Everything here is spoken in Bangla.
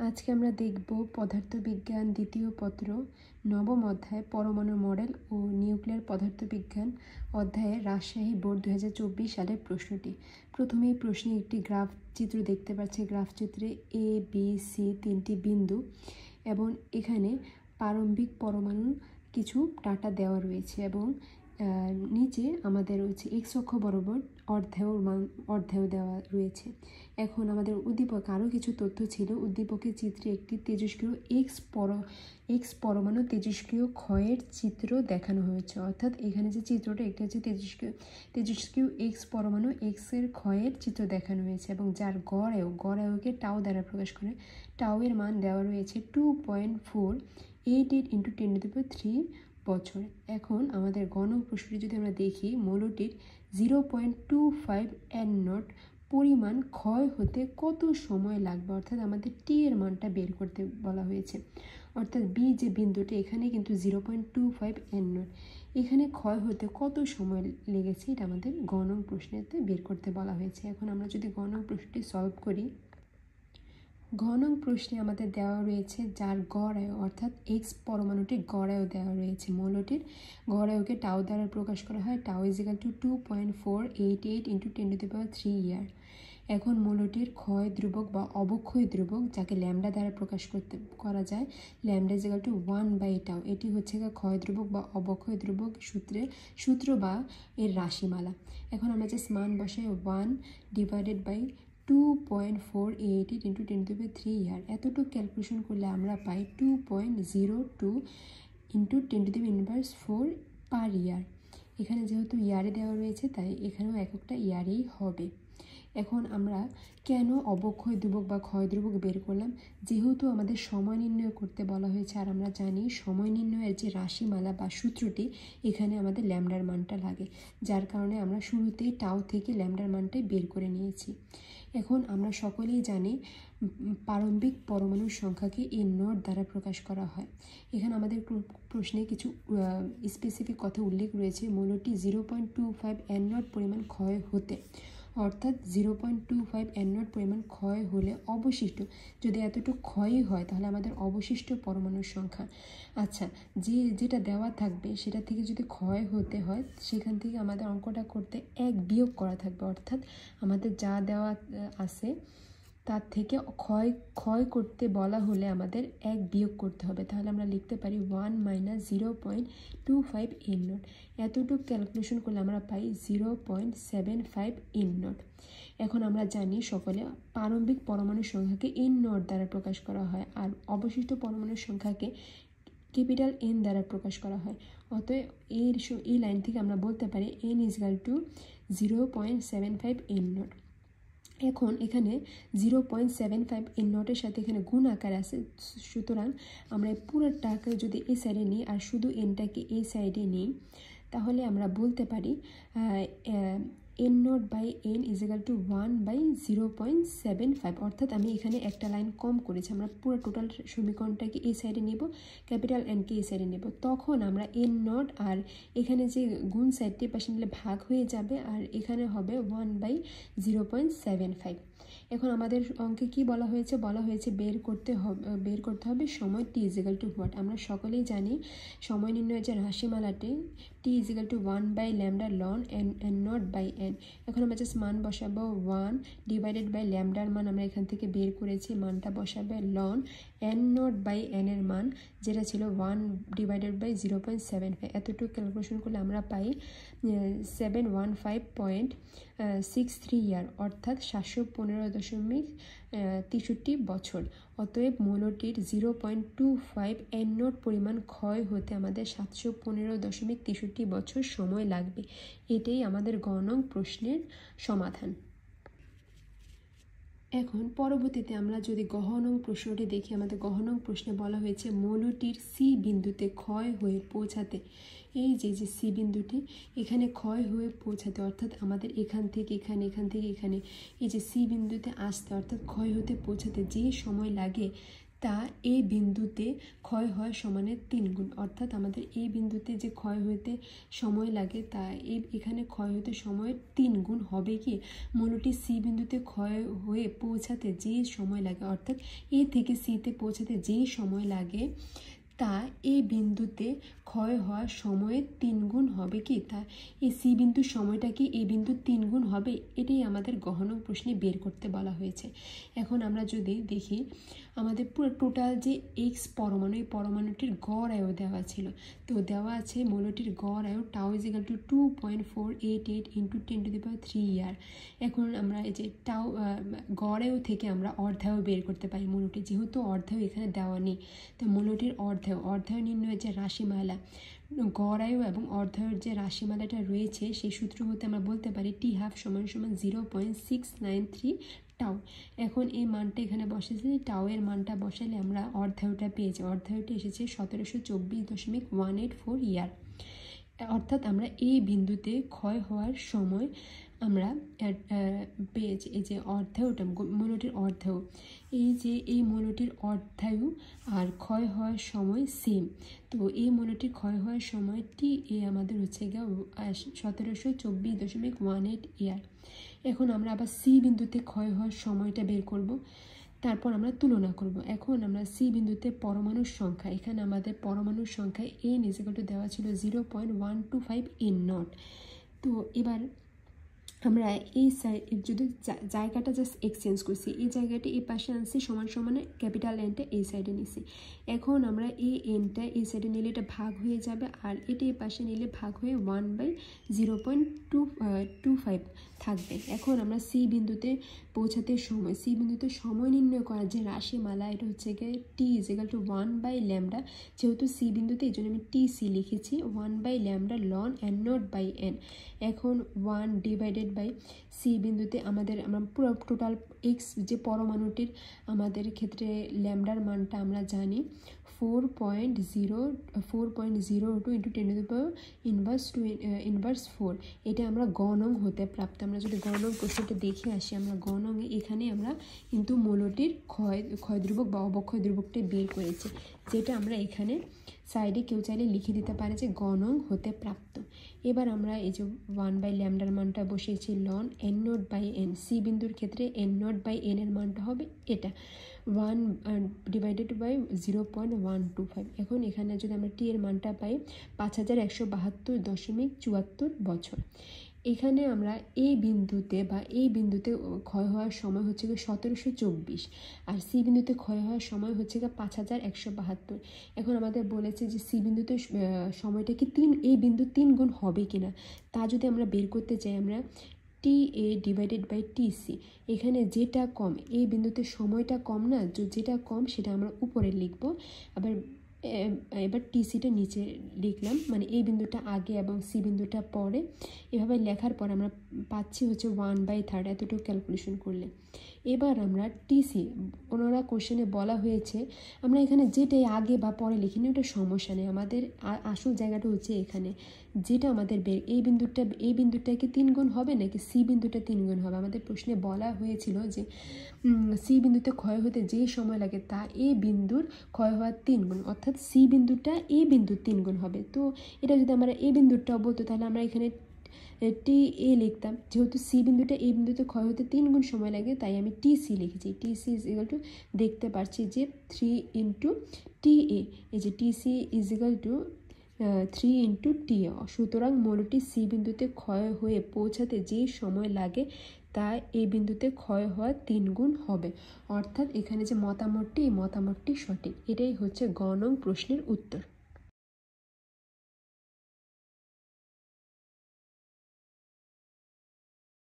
আজকে আমরা দেখব পদার্থবিজ্ঞান দ্বিতীয় পত্র নবম অধ্যায় পরমাণু মডেল ও নিউক্লিয়ার পদার্থবিজ্ঞান অধ্যায়ে রাজশাহী বোর্ড 2024 সালের প্রশ্নটি। প্রথমেই প্রশ্নে একটি গ্রাফ চিত্র দেখতে পাচ্ছি। গ্রাফ চিত্রে এ বি সি তিনটি বিন্দু এবং এখানে প্রারম্ভিক পরমাণুর কিছু ডাটা দেওয়া রয়েছে এবং নিচে আমাদের হচ্ছে এক্স অক্ষ বরাবর অর্ধেয় দেওয়া রয়েছে। এখন আমাদের উদ্দীপক আরও কিছু তথ্য ছিল। উদ্দীপকের চিত্রে একটি তেজস্ক্রিয় এক্স পরমাণু তেজস্ক্রিয় ক্ষয়ের চিত্র দেখানো হয়েছে। অর্থাৎ এখানে যে চিত্রটা এটা হচ্ছে তেজস্ক্রিয় এক্স পরমাণু এক্সের ক্ষয়ের চিত্র দেখানো হয়েছে এবং যার গড় টাও দ্বারা প্রকাশ করে। টাও এর মান দেওয়া রয়েছে 2.488 × 10³ বছর। এখন আমাদের গণক প্রশ্নটি যদি আমরা দেখি, মৌলটির 0.25 n0 পরিমাণ ক্ষয় হতে কত সময় লাগবে, অর্থাৎ আমাদের টি এর মানটা বের করতে বলা হয়েছে। অর্থাৎ বি যে বিন্দুটি এখানে কিন্তু 0.25 n0 এখানে ক্ষয় হতে কত সময় লেগেছে এটা আমাদের গণক প্রশ্নেতে বের করতে বলা হয়েছে। এখন আমরা যদি গণক প্রশ্নটি সলভ করি, ঘনক প্রশ্নে আমাদের দেওয়া রয়েছে যার গড় আয়ু অর্থাৎ এক্স পরমাণুটি গড় আয়ু দেওয়া রয়েছে। মৌলটির গড় আয়ুকে টাও দ্বারা প্রকাশ করা হয়। টাও = 2.488 × 10³ ইয়ার। এখন মৌলটির ক্ষয় ধ্রুবক বা অবক্ষয় ধ্রুবক যাকে ল্যামডা দ্বারা প্রকাশ করা যায়, ল্যামডা = 1/τ। এটি হচ্ছে ক্ষয় ধ্রুবক বা অবক্ষয় ধ্রুবক সূত্র বা এর রাশিমালা। এখন আমরা যে মান বসাই 1/2.488 × 10³ ইয়ার। এতটুকু ক্যালকুলেশন করলে আমরা পাই 2.02 × 10⁻⁴ পার ইয়ার। এখানে যেহেতু ইয়ারে দেওয়া রয়েছে তাই এখানেও এককটা ইয়ারেই হবে। এখন আমরা কেন অবক্ষয় ধ্রুবক বা ক্ষয় ধ্রুবক বের করলাম? যেহেতু আমাদের সময় নির্ণয় করতে বলা হয়েছে আর আমরা জানি সময় নির্ণয়ের যে রাশিমালা বা সূত্রটি এখানে আমাদের ল্যামডার মানটা লাগে, যার কারণে আমরা শুরুতেই টাও থেকে ল্যামডার মানটাই বের করে নিয়েছি। এখন আমরা সকলেই জানি প্রারম্ভিক পরমাণুর সংখ্যাকে n0 দ্বারা প্রকাশ করা হয়। এখানে আমাদের প্রশ্নে কিছু স্পেসিফিক কথা উল্লেখ রয়েছে। মৌলটি 0.25 n0 পরিমাণ ক্ষয় হতে, অর্থাৎ 0.25 n0 পরিমাণ ক্ষয় হলে অবশিষ্ট, যদি এতটুকু ক্ষয়ই হয় তাহলে আমাদের অবশিষ্ট পরমাণুর সংখ্যা, আচ্ছা যেটা দেওয়া থাকবে সেটা থেকে যদি ক্ষয় হতে হয় সেখান থেকে আমাদের অঙ্কটা করতে 1 বিয়োগ করা থাকবে। অর্থাৎ আমাদের যা দেওয়া আছে তার থেকে ক্ষয় করতে বলা হলে আমাদের 1 বিয়োগ করতে হবে। তাহলে আমরা লিখতে পারি 1 - 0.25 n0। এতটুকু ক্যালকুলেশন করলে আমরা পাই 0.75 n0। এখন আমরা জানি সকলে প্রারম্ভিক পরমাণুর সংখ্যাকে n0 দ্বারা প্রকাশ করা হয় আর অবশিষ্ট পরমাণুর সংখ্যাকে ক্যাপিটাল N দ্বারা প্রকাশ করা হয়। অতএব এই লাইন থেকে আমরা বলতে পারি n = 0.75 n0। এখন এখানে 0.75 n0 এর সাথে এখানে গুণ আকার আছে, সুতরাং আমরা পুরোটাকে যদি এই সাইডে নিই আর শুধু nটাকে এই সাইডে নিই তাহলে আমরা বলতে পারি n0/n = 1/0.75। অর্থাৎ আমি এখানে একটা লাইন কম করেছি। আমরা পুরো টোটাল সমীকরণটাকে এই সাইডে নেব, ক্যাপিটাল Nকে এই সাইডে নেব, তখন আমরা n0 আর এখানে যে গুণ সাইডটি পাশে নিলে ভাগ হয়ে যাবে আর এখানে হবে 1/0.75। এখন আমাদের অঙ্কে কি বলা হয়েছে? বের করতে হবে সময় t = what। আমরা সকলেই জানি সময় নির্ণয়ের যে রাশিমালাটি t = 1/λ n0/n। এখন আমরা জাস্ট মান বসাবো 1 / ল্যামডার মান আমরা এখান থেকে বের করেছি, মানটা বসাবে ln n0/n এর মান যেটা ছিল 1 / 0.75। এতটুকু ক্যালকুলেশন করলে আমরা পাই 715.63 ইয়ার, অর্থাৎ 715.63 বছর। অতএব মৌলটির 0.25 n0 পরিমাণ ক্ষয় হতে আমাদের 715.63 বছর সময় লাগবে। এটাই আমাদের গণক প্রশ্নের সমাধান। এখন পরবর্তীতে আমরা যদি গহনং প্রশ্নটি দেখি, আমাদের গহনং প্রশ্নে বলা হয়েছে মৌলটির সি বিন্দুতে ক্ষয় হয়ে পৌঁছাতে, এই যে সি বিন্দুটি এখানে ক্ষয় হয়ে পৌঁছাতে, অর্থাৎ আমাদের এখান থেকে এখানে এই যে সি বিন্দুতে আসতে অর্থাৎ ক্ষয় হতে পৌঁছাতে যে সময় লাগে তা এ বিন্দুতে ক্ষয় হয় সমানের 3 গুণ। অর্থাৎ আমাদের এই বিন্দুতে যে ক্ষয় হতে সময় লাগে তা এখানে ক্ষয় হতে সময় 3 গুণ হবে কি মৌলটি সি বিন্দুতে ক্ষয় হয়ে পৌঁছাতে যে সময় লাগে, অর্থাৎ এ থেকে সিতে পৌঁছাতে যেই সময় লাগে তা এই বিন্দুতে ক্ষয় হওয়ার সময়ের 3 গুণ হবে কি, তা এই সি বিন্দুর সময়টা কি এই বিন্দুর 3 গুণ হবে, এটাই আমাদের গহন প্রশ্নে বের করতে বলা হয়েছে। এখন আমরা যদি দেখি আমাদের পুরো টোটাল যে এক্স পরমাণু, এই পরমাণুটির গড় আয়ু দেওয়া ছিল, তো দেওয়া আছে মৌলটির গড় আয়ু টাউ ইজিক্যাল টু 2.488 ইন্টু 10⁻³ ইয়ার। এখন আমরা এই যে টাউ গড় আয়ু থেকে আমরা অর্ধায়ু বের করতে পারি মৌলটি, যেহেতু অর্ধায়ু এখানে দেওয়া নেই তো মৌলটির অর্ধায়ু নির্ণয়ের যে রাশিমালা গড় আয়ু এবং অর্ধায়ুর যে রাশিমালাটা রয়েছে সেই সূত্র হতে আমরা বলতে পারি T12 = 0.693 টাউ। এখন এই মানটা এখানে বসেছে, টাউ এর মানটা বসালে আমরা অর্ধায়ুটা পেয়েছি, অর্ধায়ুটা এসেছে 1724.184 ইয়ার। অর্থাৎ আমরা এই বিন্দুতে ক্ষয় হওয়ার সময় আমরা পেয়েছি এই যে অর্ধায়ুটা মৌলটির অর্ধায়ু, এই মৌলটির অর্ধায়ু আর ক্ষয় হওয়ার সময় সেম, তো এই মৌলটির ক্ষয় হওয়ার সময় টি এ আমাদের হচ্ছে গিয়ে 1724.18 ইয়ার। এখন আমরা আবার সি বিন্দুতে ক্ষয় হওয়ার সময়টা বের করব, তারপর আমরা তুলনা করব। এখন আমরা সি বিন্দুতে পরমাণুর সংখ্যা, এখানে আমাদের পরমাণুর সংখ্যা n = দেওয়া ছিল 0.125 n0। তো এবার আমরা এই যদি জায়গাটা জাস্ট এক্সচেঞ্জ করছি, এই জায়গাটা এই পাশে আনছি সমান সমানে ক্যাপিটাল এনটা এই সাইডে নিছি। এখন আমরা এই এনটা এই সাইডে নিলে এটা ভাগ হয়ে যাবে, আর এটা এই পাশে নিলে ভাগ হয়ে 1/0.25 থাকবে। এখন আমরা সি বিন্দুতে পৌঁছাতে সি বিন্দুতে সময় নির্ণয় করার যে রাশিমালা এটা হচ্ছে গিয়ে T = 1/λ, যেহেতু সি বিন্দুতে এই জন্য আমি TC লিখেছি 1/λ ln n0/n। এখন 1 সি বিন্দুতে আমরা পুরো টোটাল এক্স যে পরমাণুটির আমাদের ক্ষেত্রে ল্যামডার মানটা আমরা জানি 4.02 ইন্টু 10⁻⁴ এটা আমরা গণং হতে প্রাপ্ত। আমরা যদি গণং প্রশ্নটা দেখে আসি, আমরা গণঙে এখানে আমরা কিন্তু মৌলটির ক্ষয় ধ্রুবক বা অবক্ষয় ধ্রুবকটা বের করেছি, যেটা আমরা এখানে সাইডে কেউ চাইলে লিখে দিতে পারে যে গণং হতে প্রাপ্ত। এবার আমরা এই যে 1/λ মানটা বসিয়েছি ln n0/n, সি বিন্দুর ক্ষেত্রে n0/n এর মানটা হবে এটা 1/0.125। এখন এখানে যদি আমরা টি এর মানটা পাই 5172.74 বছর। এখানে আমরা এই বিন্দুতে ক্ষয় হওয়ার সময় হচ্ছে 1724, আর সি বিন্দুতে ক্ষয় হওয়ার সময় হচ্ছে 5172। এখন আমাদের বলেছে যে সি বিন্দুতে সময়টা কি এই বিন্দু 3 গুণ হবে কিনা, তা যদি আমরা বের করতে চাই আমরা TA/TC, এখানে যেটা কম এই বিন্দুতে সময়টা কম না, যেটা কম সেটা আমরা উপরে লিখব, এবার টিসিটা নিচে লিখলাম, মানে এই বিন্দুটা আগে এবং সি বিন্দুটা পরে। এভাবে লেখার পর আমরা পাচ্ছি হচ্ছে 1/3 এতটুকু ক্যালকুলেশন করলে। এবার আমরা টিসি ওনারা কোশ্চেনে বলা হয়েছে আমরা এখানে যেটাই আগে বা পরে লিখিনি ওটা সমস্যা নেই, আমাদের আসল জায়গাটা হচ্ছে এখানে যেটা আমাদের এই বিন্দুটা কি 3 গুণ হবে নাকি সি বিন্দুটা 3 গুণ হবে। আমাদের প্রশ্নে বলা হয়েছিল যে সি বিন্দুতে ক্ষয় হতে যে সময় লাগে তা এই বিন্দুর ক্ষয় হওয়ার 3 গুণ, অর্থাৎ সি বিন্দুটা এই বিন্দুর 3 গুণ হবে। তো এটা যদি আমরা এই বিন্দুটা বলতো তাহলে আমরা এখানে TA লিখতাম, যেহেতু সি বিন্দুটা এই বিন্দুতে ক্ষয় হতে 3 গুণ সময় লাগে তাই আমি TC লিখেছি। TC = দেখতে পাচ্ছি যে 3 × TA, এই যে TC = 3 × TA। সুতরাং মৌলটি সি বিন্দুতে ক্ষয় হয়ে পৌঁছাতে যে সময় লাগে তা এই বিন্দুতে ক্ষয় হওয়া 3 গুণ হবে। অর্থাৎ এখানে যে মতামতটি সঠিক, এটাই হচ্ছে গ নং প্রশ্নের উত্তর।